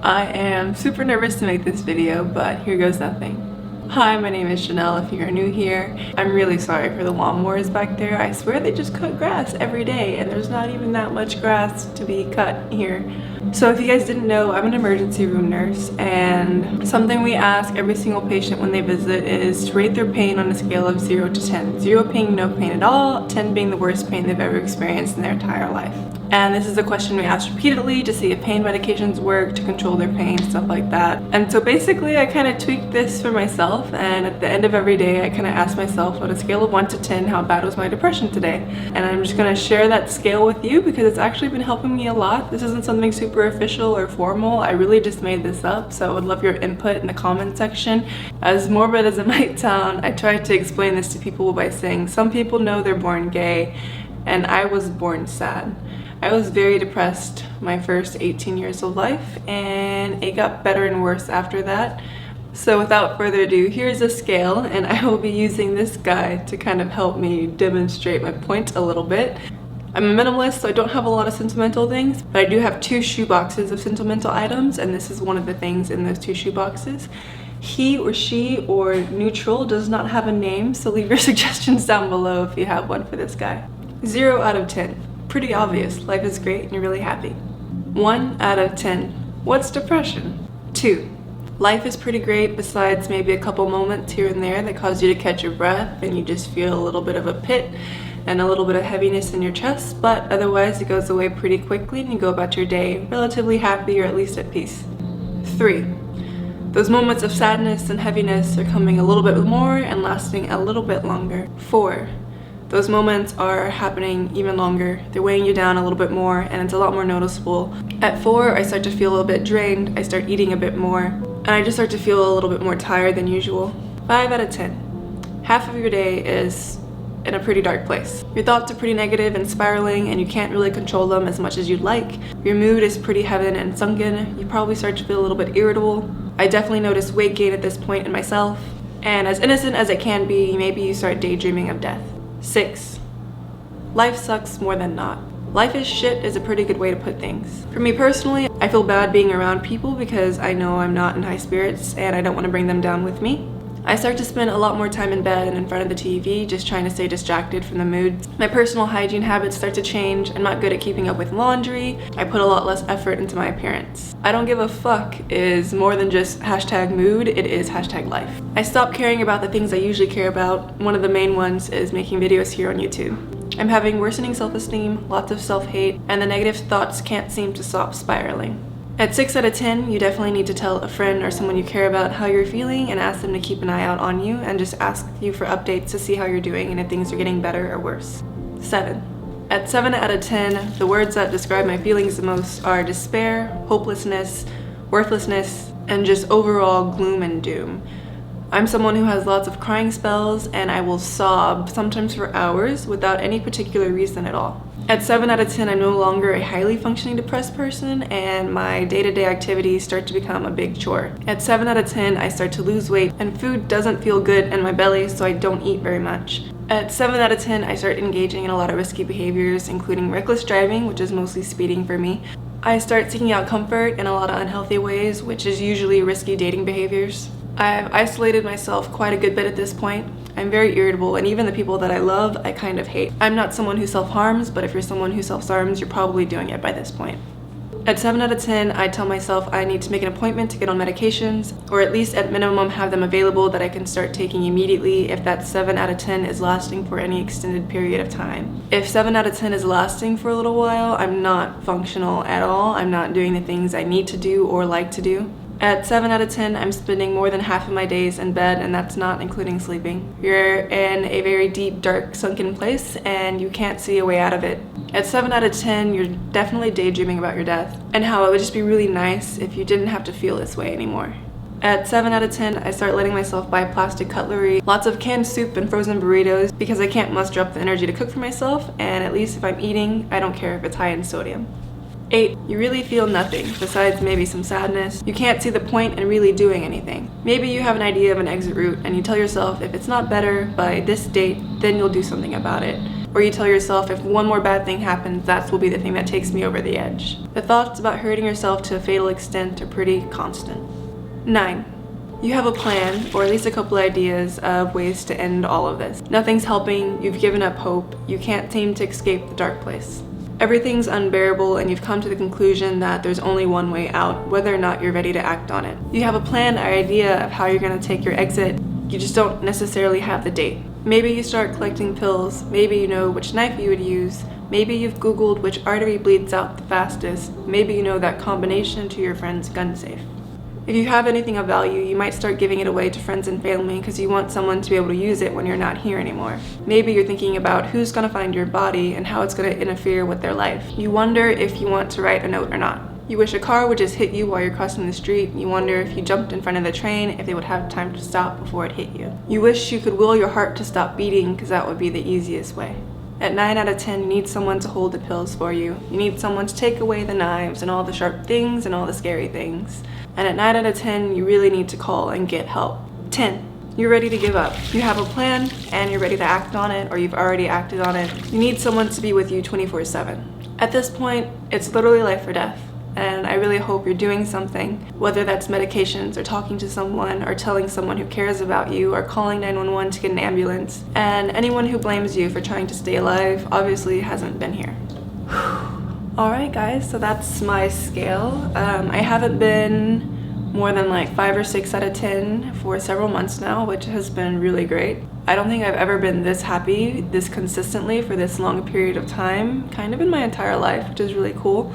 I am super nervous to make this video, but here goes nothing. Hi, my name is Janell if you're new here. I'm really sorry for the lawnmowers back there. I swear they just cut grass every day and there's not even that much grass to be cut here. So if you guys didn't know, I'm an emergency room nurse, and something we ask every single patient when they visit is to rate their pain on a scale of 0 to 10. 0 being no pain at all, 10 being the worst pain they've ever experienced in their entire life. And this is a question we ask repeatedly to see if pain medications work to control their pain, stuff like that. And so basically I kind of tweaked this for myself, and at the end of every day I kind of ask myself on a scale of 1 to 10 how bad was my depression today. And I'm just going to share that scale with you because it's actually been helping me a lot. This isn't something super official or formal. I really just made this up, so I would love your input in the comment section. As morbid as it might sound, I tried to explain this to people by saying some people know they're born gay, and I was born sad. I was very depressed my first 18 years of life, and it got better and worse after that. So without further ado, here's a scale, and I will be using this guide to kind of help me demonstrate my point a little bit. I'm a minimalist, so I don't have a lot of sentimental things, but I do have 2 shoe boxes of sentimental items, and this is one of the things in those 2 shoe boxes. He or she or neutral does not have a name, so leave your suggestions down below if you have one for this guy. 0 out of 10. Pretty obvious, life is great and you're really happy. 1 out of 10. What's depression? 2. Life is pretty great besides maybe a couple moments here and there that cause you to catch your breath and you just feel a little bit of a pit and a little bit of heaviness in your chest, but otherwise it goes away pretty quickly and you go about your day relatively happy or at least at peace. 3. Those moments of sadness and heaviness are coming a little bit more and lasting a little bit longer. 4. Those moments are happening even longer. They're weighing you down a little bit more and it's a lot more noticeable. At 4, I start to feel a little bit drained, I start eating a bit more, and I just start to feel a little bit more tired than usual. 5 out of 10. Half of your day is in a pretty dark place. Your thoughts are pretty negative and spiraling and you can't really control them as much as you'd like. Your mood is pretty heaven and sunken. You probably start to feel a little bit irritable. I definitely notice weight gain at this point in myself. And as innocent as it can be, maybe you start daydreaming of death. 6. Life sucks more than not. Life is shit is a pretty good way to put things. For me personally, I feel bad being around people because I know I'm not in high spirits and I don't want to bring them down with me. I start to spend a lot more time in bed and in front of the TV, just trying to stay distracted from the mood. My personal hygiene habits start to change. I'm not good at keeping up with laundry. I put a lot less effort into my appearance. I don't give a fuck is more than just hashtag mood, it is hashtag life. I stopped caring about the things I usually care about. One of the main ones is making videos here on YouTube. I'm having worsening self-esteem, lots of self-hate, and the negative thoughts can't seem to stop spiraling. At 6 out of 10, you definitely need to tell a friend or someone you care about how you're feeling and ask them to keep an eye out on you and just ask you for updates to see how you're doing and if things are getting better or worse. 7. At 7 out of 10, the words that describe my feelings the most are despair, hopelessness, worthlessness, and just overall gloom and doom. I'm someone who has lots of crying spells and I will sob, sometimes for hours, without any particular reason at all. At 7 out of 10, I'm no longer a highly functioning depressed person and my day-to-day activities start to become a big chore. At 7 out of 10, I start to lose weight and food doesn't feel good in my belly, so I don't eat very much. At 7 out of 10, I start engaging in a lot of risky behaviors, including reckless driving, which is mostly speeding for me. I start seeking out comfort in a lot of unhealthy ways, which is usually risky dating behaviors. I've isolated myself quite a good bit at this point. I'm very irritable, and even the people that I love, I kind of hate. I'm not someone who self-harms, but if you're someone who self-harms, you're probably doing it by this point. At 7 out of 10, I tell myself I need to make an appointment to get on medications, or at least at minimum have them available that I can start taking immediately if that 7 out of 10 is lasting for any extended period of time. If 7 out of 10 is lasting for a little while, I'm not functional at all. I'm not doing the things I need to do or like to do. At 7 out of 10, I'm spending more than half of my days in bed, and that's not including sleeping. You're in a very deep, dark, sunken place, and you can't see a way out of it. At 7 out of 10, you're definitely daydreaming about your death, and how it would just be really nice if you didn't have to feel this way anymore. At 7 out of 10, I start letting myself buy plastic cutlery, lots of canned soup and frozen burritos, because I can't muster up the energy to cook for myself, and at least if I'm eating, I don't care if it's high in sodium. 8. You really feel nothing, besides maybe some sadness. You can't see the point in really doing anything. Maybe you have an idea of an exit route and you tell yourself if it's not better by this date, then you'll do something about it. Or you tell yourself, if one more bad thing happens, that will be the thing that takes me over the edge. The thoughts about hurting yourself to a fatal extent are pretty constant. 9. You have a plan, or at least a couple ideas of ways to end all of this. Nothing's helping, you've given up hope, you can't seem to escape the dark place. Everything's unbearable and you've come to the conclusion that there's only one way out, whether or not you're ready to act on it. You have a plan or idea of how you're going to take your exit, you just don't necessarily have the date. Maybe you start collecting pills, maybe you know which knife you would use, maybe you've googled which artery bleeds out the fastest, maybe you know that combination to your friend's gun safe. If you have anything of value, you might start giving it away to friends and family because you want someone to be able to use it when you're not here anymore. Maybe you're thinking about who's going to find your body and how it's going to interfere with their life. You wonder if you want to write a note or not. You wish a car would just hit you while you're crossing the street. You wonder if you jumped in front of the train, if they would have time to stop before it hit you. You wish you could will your heart to stop beating because that would be the easiest way. At 9 out of 10, you need someone to hold the pills for you. You need someone to take away the knives and all the sharp things and all the scary things. And at 9 out of 10, you really need to call and get help. 10. You're ready to give up. You have a plan and you're ready to act on it, or you've already acted on it. You need someone to be with you 24/7. At this point, it's literally life or death. And I really hope you're doing something, whether that's medications or talking to someone or telling someone who cares about you or calling 911 to get an ambulance. And anyone who blames you for trying to stay alive obviously hasn't been here. Alright guys, so that's my scale. I haven't been more than like 5 or 6 out of 10 for several months now, which has been really great. I don't think I've ever been this happy, this consistently for this long a period of time, kind of in my entire life, which is really cool.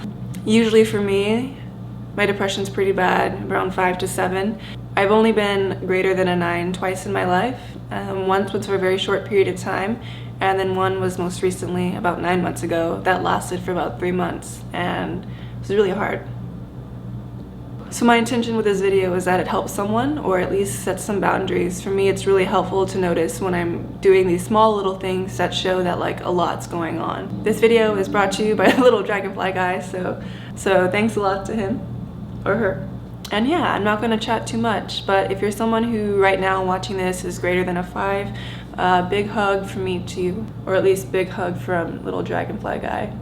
Usually for me, my depression's pretty bad, around 5 to 7. I've only been greater than a 9 twice in my life. Once was for a very short period of time, and then one was most recently, about 9 months ago, that lasted for about 3 months, and it was really hard. So my intention with this video is that it helps someone, or at least sets some boundaries. For me, it's really helpful to notice when I'm doing these small little things that show that like a lot's going on. This video is brought to you by a little dragonfly guy, so thanks a lot to him, or her. And yeah, I'm not gonna chat too much, but if you're someone who right now watching this is greater than a 5, big hug from me to you, or at least big hug from little dragonfly guy.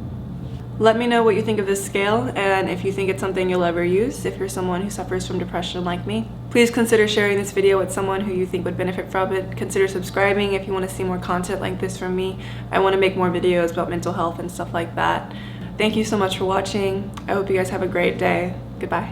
Let me know what you think of this scale and if you think it's something you'll ever use if you're someone who suffers from depression like me. Please consider sharing this video with someone who you think would benefit from it. Consider subscribing if you want to see more content like this from me. I want to make more videos about mental health and stuff like that. Thank you so much for watching. I hope you guys have a great day. Goodbye.